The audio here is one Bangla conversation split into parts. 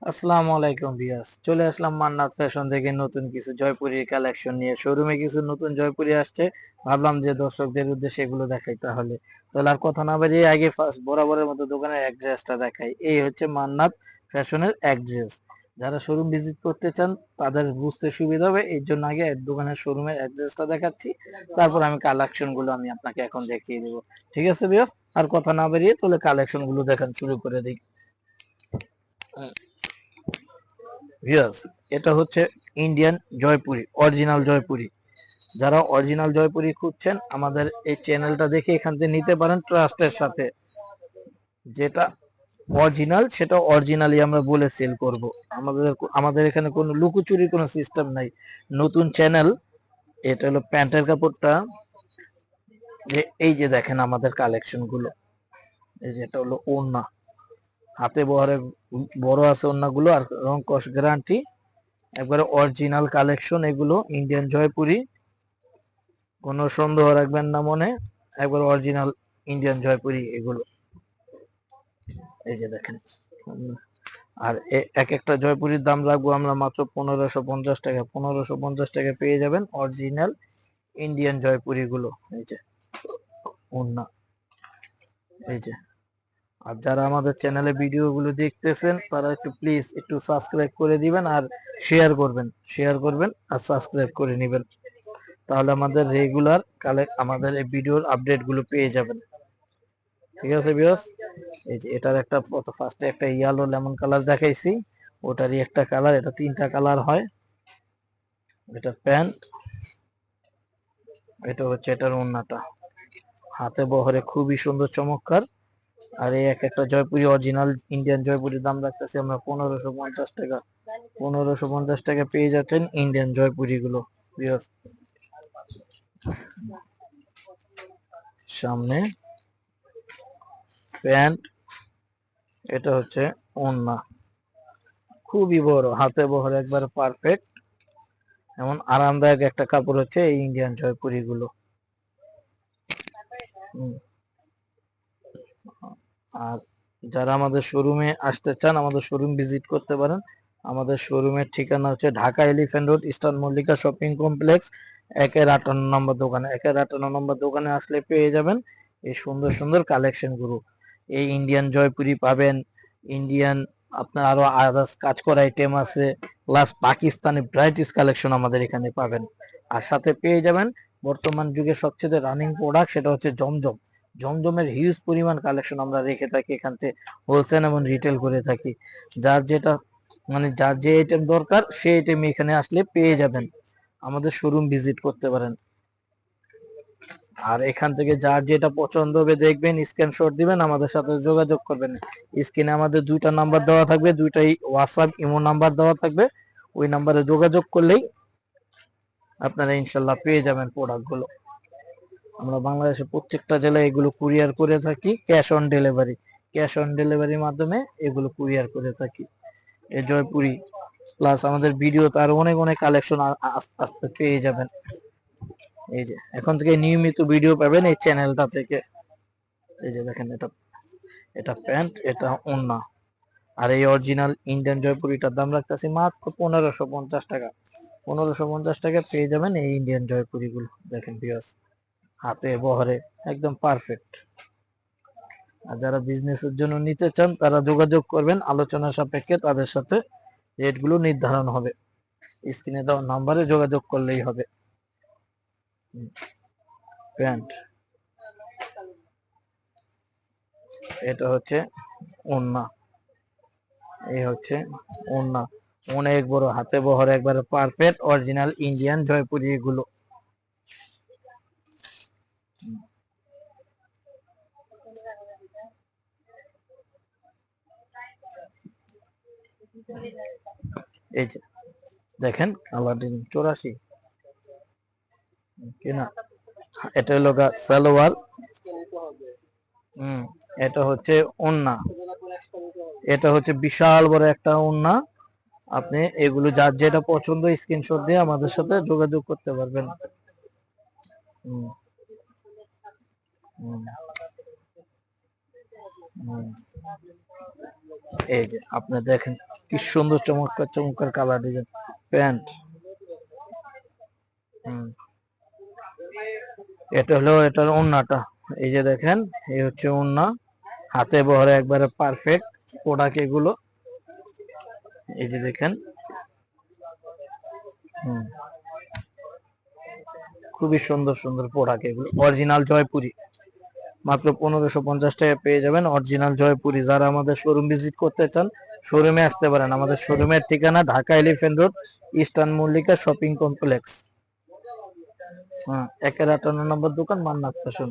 আসসালামু আলাইকুম ভিউয়ার্স, চলে আসলাম মান্নাত ফ্যাশন থেকে নতুন কিছু জয়পুরি কালেকশন নিয়ে। শোরুমে কিছু নতুন জয়পুরি আসছে, ভাবলাম যে দর্শকদের উদ্দেশ্যে এগুলো দেখাই। তাহলে আর কথা না বাড়িয়ে আগে ফার্স্ট বরাবরের মতো দোকানের অ্যাড্রেসটা দেখাই। এই হচ্ছে মান্নাত ফ্যাশনের অ্যাড্রেস। যারা শোরুম ভিজিট করতে চান তাদের বুঝতে সুবিধা হবে, এই জন্য আগে দোকানের শোরুমের অ্যাড্রেসটা দেখাচ্ছি, তারপর আমি কালেকশন গুলো আমি আপনাকে এখন দেখিয়ে দেবো। ঠিক আছে ভিউয়ার্স, আর কথা না বাড়িয়ে তাহলে কালেকশন গুলো দেখান শুরু করে দিই। ভিউয়ার্স, এটা হচ্ছে ইন্ডিয়ান জয়পুরি, অরিজিনাল জয়পুরি। যারা অরিজিনাল জয়পুরি খুঁজছেন আমাদের এই চ্যানেলটা দেখে এখান থেকে নিতে পারেন ট্রাস্টের সাথে। যেটা অরিজিনাল সেটা অরিজিনালি আমরা বলে সেল করব। আমাদের আমাদের এখানে কোনো লুকোচুরি কোনো সিস্টেম নাই। নতুন চ্যানেল। এটা হলো প্যান্টের কাপড়টা, যে এই যে দেখেন আমাদের কালেকশন গুলো। এই যে এটা হলো ওড়না, হাতে বহরে বড় আছে ওড়নাগুলো, আর রং কস গ্যারান্টি, একবারে অরিজিনাল কালেকশন এগুলো ইন্ডিয়ান জয়পুরি। কোনো সন্দেহ রাখবেন না মনে, একবার অরিজিনাল ইন্ডিয়ান জয়পুরি এগুলো। এই যে দেখেন। আর এক একটা জয়পুরির দাম রাখবো আমরা মাত্র 1550 টাকা। 1550 টাকা পেয়ে যাবেন অরিজিনাল ইন্ডিয়ান জয়পুরি গুলো। এই যে ওন্না, এই যে। আর যারা আমাদের চ্যানেলে ভিডিও গুলো দেখতেছেন তারা একটু প্লিজ একটু সাবস্ক্রাইব করে দিবেন, আর শেয়ার করবেন আর সাবস্ক্রাইব করে নেবেন। তাহলে আমাদের রেগুলার আমাদের এই ভিডিওর আপডেট গুলো পেয়ে যাবেন। ঠিক আছে ভিউয়ার্স, এই যে এটার একটা ফার্স্টে একটা ইয়েলো লেমন কালার দেখাইছি, ওটারই একটা কালার, এটা তিনটা কালার হয়। এটা প্যান্ট, এটা হচ্ছে এটার ওড়নাটা, হাতে বহরে খুবই সুন্দর চমৎকার। আর এই এক একটা জয়পুরি অরিজিনাল ইন্ডিয়ান জয়পুরির দাম রাখতেছি আমরা 1550 টাকা। 1550 টাকা পেয়ে যাচ্ছেন ইন্ডিয়ান জয়পুরি গুলো ভিউয়ার্স। সামনে প্যান্ট, এটা হচ্ছে ওড়না, খুবই বড়, হাতে বহরে একবার পারফেক্ট, এমন আরামদায়ক একটা কাপড় হচ্ছে এই ইন্ডিয়ান জয়পুরি গুলো। আর যারা আমাদের শোরুমে আসতে চান আমাদের শোরুম ভিজিট করতে পারেন। আমাদের শোরুমের ঠিকানা হচ্ছে Dhaka elephant road, eastern Mallika shopping complex, 58 নম্বর দোকানে। 58 নম্বর দোকানে আসলে পেয়ে যাবেন এই সুন্দর সুন্দর কালেকশন গুলো। এই ইন্ডিয়ান জয়পুরি পাবেন, ইন্ডিয়ান আপনার আরো আদার্স কাজ করা আইটেম আছে, প্লাস পাকিস্তানি ভ্যারাইটিস কালেকশন আমাদের এখানে পাবেন। আর সাথে পেয়ে যাবেন বর্তমান যুগে সবচেয়ে রানিং প্রোডাক্ট, সেটা হচ্ছে জমজম। জমজমের হিউজ পরিমাণ কালেকশন আমরা রেখে থাকি এখান থেকে, হোলসেল এবং রিটেল করে থাকি। যার যেটা মানে যার যে আইটেম দরকার সেই আইটেম এখানে আসলে পেয়ে যাবেন, আমাদের শোরুম ভিজিট করতে পারেন। আর এখান থেকে যার যেটা পছন্দ হবে দেখবেন, স্ক্রিনশট দিবেন, আমাদের সাথে যোগাযোগ করবেন। স্ক্রিনে আমাদের দুইটা নাম্বার দেওয়া থাকবে, দুইটাই হোয়াটসঅ্যাপ ইমো নাম্বার দেওয়া থাকবে। ওই নাম্বারে যোগাযোগ করলেই আপনারা ইনশাল্লাহ পেয়ে যাবেন প্রোডাক্ট গুলো। আমরা বাংলাদেশের প্রত্যেকটা জেলায় এগুলো কুরিয়ার করে থাকি, ক্যাশ অন ডেলিভারির মাধ্যমে এগুলো কুরিয়ার করে থাকি। এই জয়পুরি প্লাস আমাদের ভিডিও তো আরো অনেক অনেক কালেকশন আস্তে আস্তে পেয়ে যাবেন। এই যে এখন থেকে নিয়মিত ভিডিও পাবেন এই চ্যানেলটা থেকে। এই যে দেখেন, এটা এটা প্যান্ট, এটা ওড়না। আর এই অরিজিনাল ইন্ডিয়ান জয়পুরিটার দাম রাখতেছি মাত্র 1550 টাকা। 1550 টাকা পেয়ে যাবেন এই ইন্ডিয়ান জয়পুরি গুলো। দেখেন ভিউয়ার্স, হাতে বহরে একদম পারফেক্ট। আর যারা বিজনেসের জন্য নিতে চান তারা যোগাযোগ করবেন, আলোচনা সাপেক্ষে তাদের সাথে রেট গুলো নির্ধারণ হবে। স্ক্রিনে দেওয়া নাম্বারে যোগাযোগ করলেই হবে। প্যান্ট, এটা হচ্ছে ওড়না, এই হচ্ছে ওড়না, অনেক বড়, হাতে বহরে একবারে পারফেক্ট অরিজিনাল ইন্ডিয়ান জয়পুরি এগুলো। এই যে দেখেন আলাদিন 84 কিনা, এটা হলো সালোয়ার। হম, এটা হচ্ছে ওড়না, এটা হচ্ছে বিশাল বড় একটা ওড়না। আপনি এগুলো যার যেটা পছন্দ স্ক্রিনশট দিয়ে আমাদের সাথে যোগাযোগ করতে পারবেন। হুম, হুম, হুম। এই যে আপনি দেখেন কি সুন্দর চমৎকার চমৎকার কালার ডিজাইন প্যান্ট। এটা হলো এটার ওড়নাটা, এই যে দেখেন এই হচ্ছে ওড়না, হাতে বহরে একবারে পারফেক্ট প্রোডাক্ট এগুলো, এই যে দেখেন। খুবই সুন্দর সুন্দর প্রোডাক্ট এগুলো, অরিজিনাল জয়পুরি, মাত্র 1550 টাকা পেয়ে যাবেন অরিজিনাল জয়পুরি। যারা আমাদের শোরুম ভিজিট করতে চান শোরুমে আসতে পারেন। আমাদের শোরুমের ঠিকানা Dhaka elephant road, eastern Mallika shopping complex, 1-58 নম্বর দোকান, মান্নাত ফ্যাশন।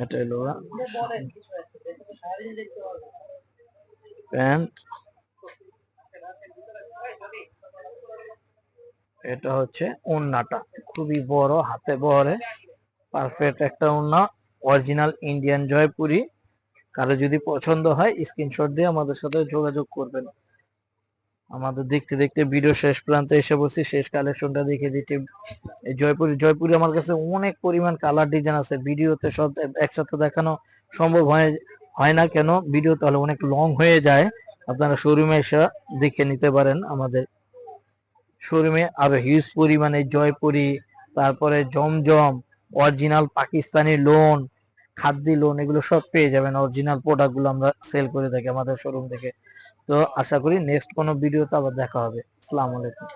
এটা হলো প্যান্ট, এটা হচ্ছে ওড়নাটা, খুবই বড় হাতে বহরে পারফেক্ট একটা ওড়না, অরিজিনাল ইন্ডিয়ান জয়পুরি। কারো যদি পছন্দ হয় স্ক্রিনশট দিয়ে আমাদের সাথে যোগাযোগ করবেন। আমাদের দেখতে দেখতে ভিডিও শেষ প্রান্তে এসে বসছি, শেষ কালেকশনটা দেখিয়ে দিচ্ছি। এই জয়পুরি আমার কাছে অনেক পরিমাণ কালার ডিজাইন আছে, ভিডিওতে সব একসাথে দেখানো সম্ভব হয় না, কেন ভিডিও তাহলে অনেক লং হয়ে যায়। আপনারা শোরুমে এসে দেখে নিতে পারেন। আমাদের শোরুমে আরো হিউজ পরিমাণে জয়পুরি, তারপরে জমজম, অরিজিনাল পাকিস্তানি লোন, খাদ্যি লোন, এগুলো সব পেয়ে যাবেন। অরিজিনাল প্রোডাক্ট গুলো আমরা সেল করে থাকি আমাদের শোরুম থেকে। তো আশা করি নেক্সট কোনো ভিডিওতে আবার দেখা হবে। আসসালামু আলাইকুম।